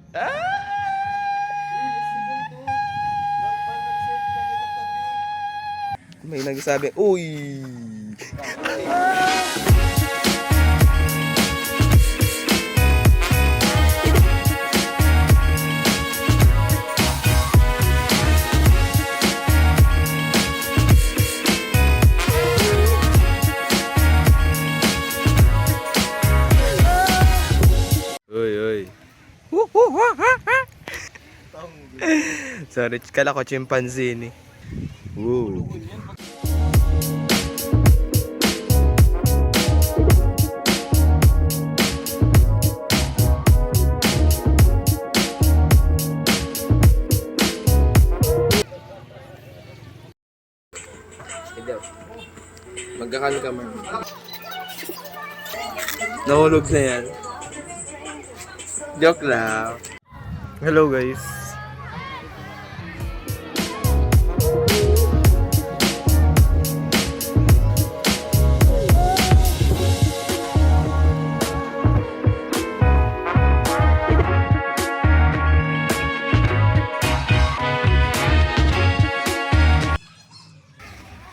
May nagsabi, uy! Uy, uy. Sorry, kala ko chimpanzee ni. Woo. Magkakano ka man. Nahulog na yan. Joke lang. Hello guys.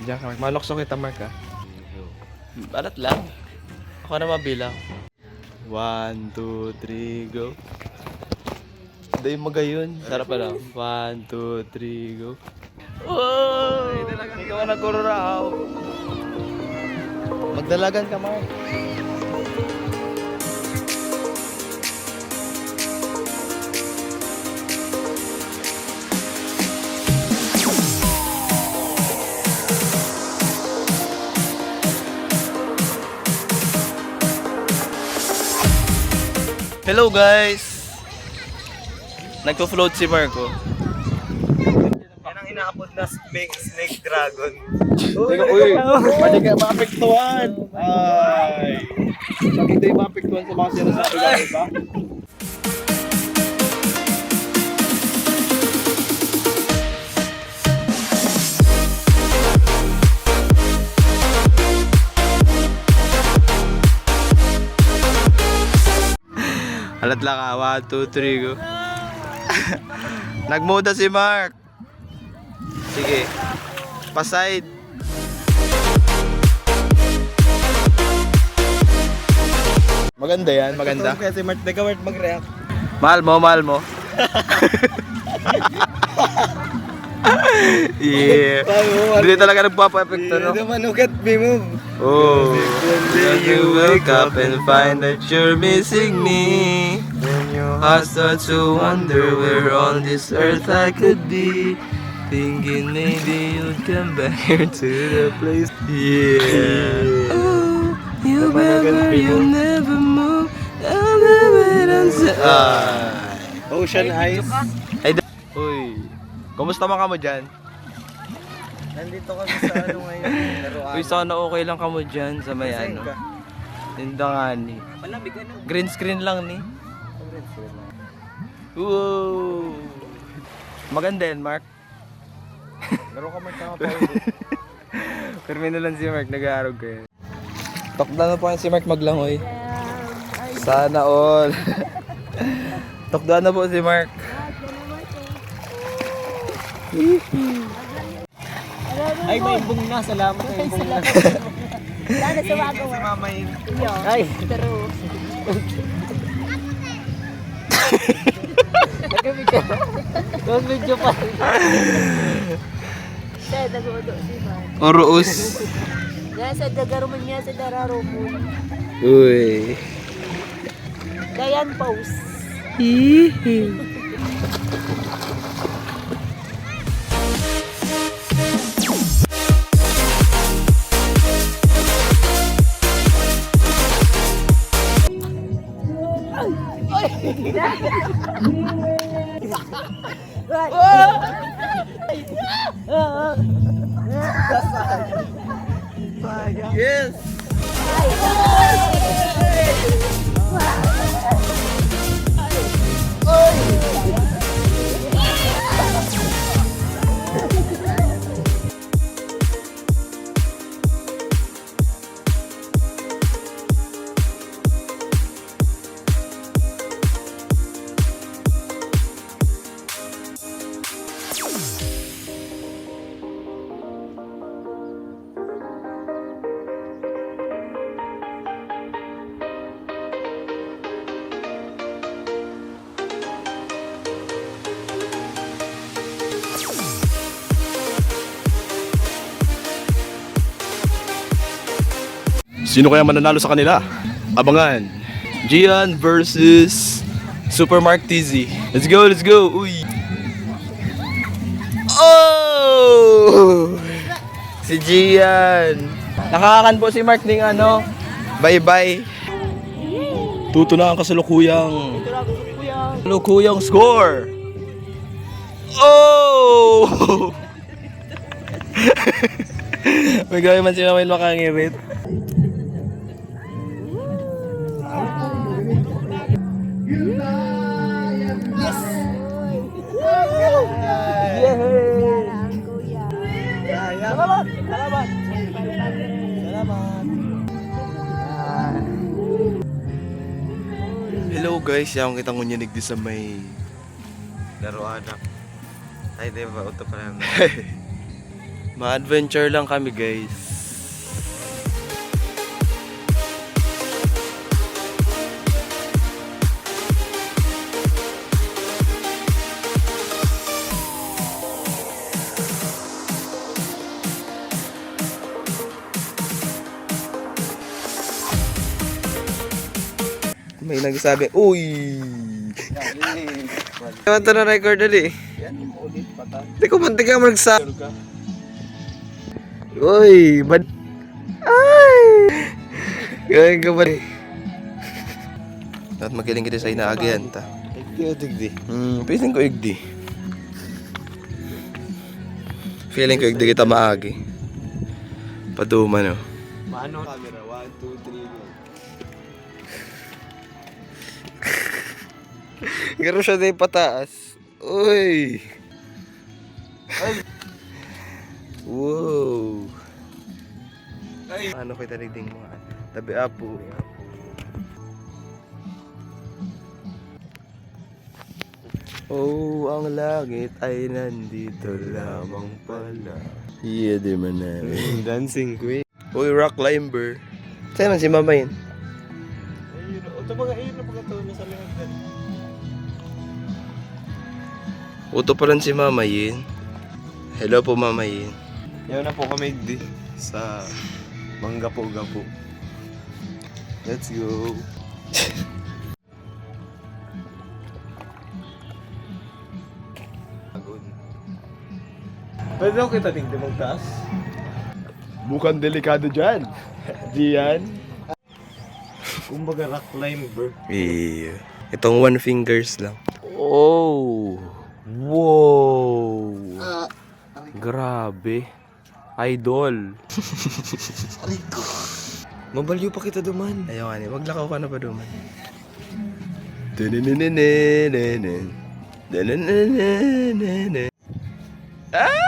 Diyan ka, Mark. Malokso kita, Mark, ha? Balat lang. Ako na mabilang. 1, 2, 3, go. Hindi magayon. Sarap pa lang. 1, 2, 3, go. Uy! Dalagan ka na kururaw. Magdalagan ka, Mark. Hello guys! Nagpo-float si Marco. Yan ang inaabot na snake dragon. Uy! Pwede ka maapektuhan! Ay! Pag hindi maapektuhan sa mga sinasabi ka, diba? Alat lang ha, 1, 2, 3, go. Nagmuda si Mark. Sige. Pa-side. Maganda yan, maganda. Kasi Mark, nag-Mark mag-react. Mahal mo, mahal mo. Yeah. Hindi talaga nagpapa-epekto, no? Hindi naman, look at me, move. Oh, then you wake up and find that you're missing me. I start to wonder where on this earth I could be. Thinking maybe you'd come back here to the place. Yeah. Oh, you never move. I'll never answer. Ocean eyes. Ay, uy. Kumusta man ka mo dyan? Nandito kami sa ano ngayon, laruan. Uy, sana okay lang ka mo dyan sa may ano. Tindangani. Malamig ano? Green screen lang ni. Wow! Maganda yan, Mark. Laro ka Mark, tama pa. Permino lang si Mark, nag-aarog kayo. Tokda na po yan si Mark maglangoy. Sana all. Tokda na po si Mark. Ay, may imbong na. Salamat ay imbong na. Sana sa wagaw. Si Mama yun. Ay, pero Nag-video. Nag-video pa. sa dagodo si Mark. Oruus. Dahil sa dagaruman niya sa dararo mo. Uy. Dayan pose. Yes! Sino kaya mananalo sa kanila? Abangan. Gian versus Super Mark TZ. Let's go, let's go. Uy. Oh! Si Gian. Nakakakan po si Mark ng ano. Bye-bye. Tuto na ang kasalukuyang Score. Oh! May gawin man si Mamayin makangirit. Hello guys, yung kitang kunyanig di sa may laruan. Ay, di ba? Auto pa lang. Ma-adventure lang kami guys. May nagsabi, uy! Ewan to na record dali. Hindi ko mantik ka magsabi. Uy! Bad... Ay! Gawin ka ba rin? Dapat magaling kita sa inaagyan ta. Igdi. Feeling ko igdi. Feeling ko igdi kita maagi. Paduma no. Mano? Camera, 1, 2, 3, go. Garo siya din pataas. Uy! Ay! Wow! Ay! Ano kita nagding mga tabi apo. Oh, ang langit ay nandito lamang pala. Yeah, di man na. Dancing queen. Uy, rock climber. Saan man si Mama yun? Ayun, ito mga ayun na pagkataon na sa lingag. Uto pa rin si Mama yun. Hello po Mama yun. Yaw na po kami di sa Manggapo-gapo. Let's go. Pwede ako kita tingin magtaas? Mukhang delikado dyan. Diyan. Kumbaga rock climber. Yeah. Itong one fingers lang. Oh! Wow! Grabe. Idol. Mabalyo pa kita duman. Ayaw nga ni, maglakaw ka na pa duman. Dananananan. Dananananan. Ah!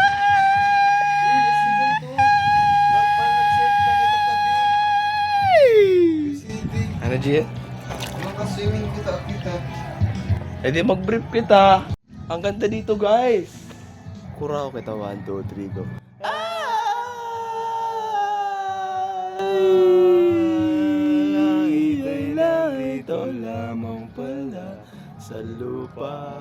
Ano, Gia? Makaswimming kita. Eh di mag-brief kita. Ang ganda dito, guys. Kurao kita. 1, 2, 3, go. Langit ay narito lamang pala sa lupa.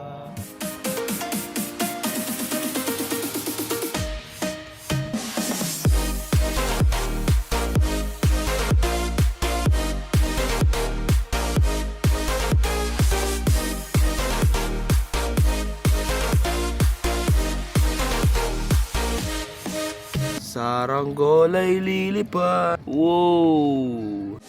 Saranggol ay lilipad. Wow!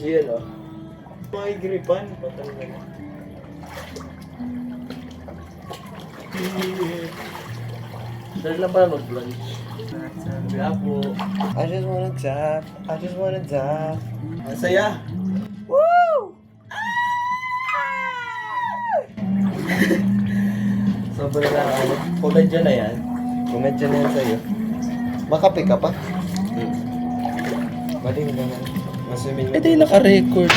Gian, oh. Mga gripan. Patanggal. Dahil lang pala mag-lunch. Gapo. I just wanna tap. Ang saya. Woo! sobrang lang ano. Komedya na yan. Komedya na yan sa'yo. Makape ka pa? Maling naman. Masumin Eh, di naka-record.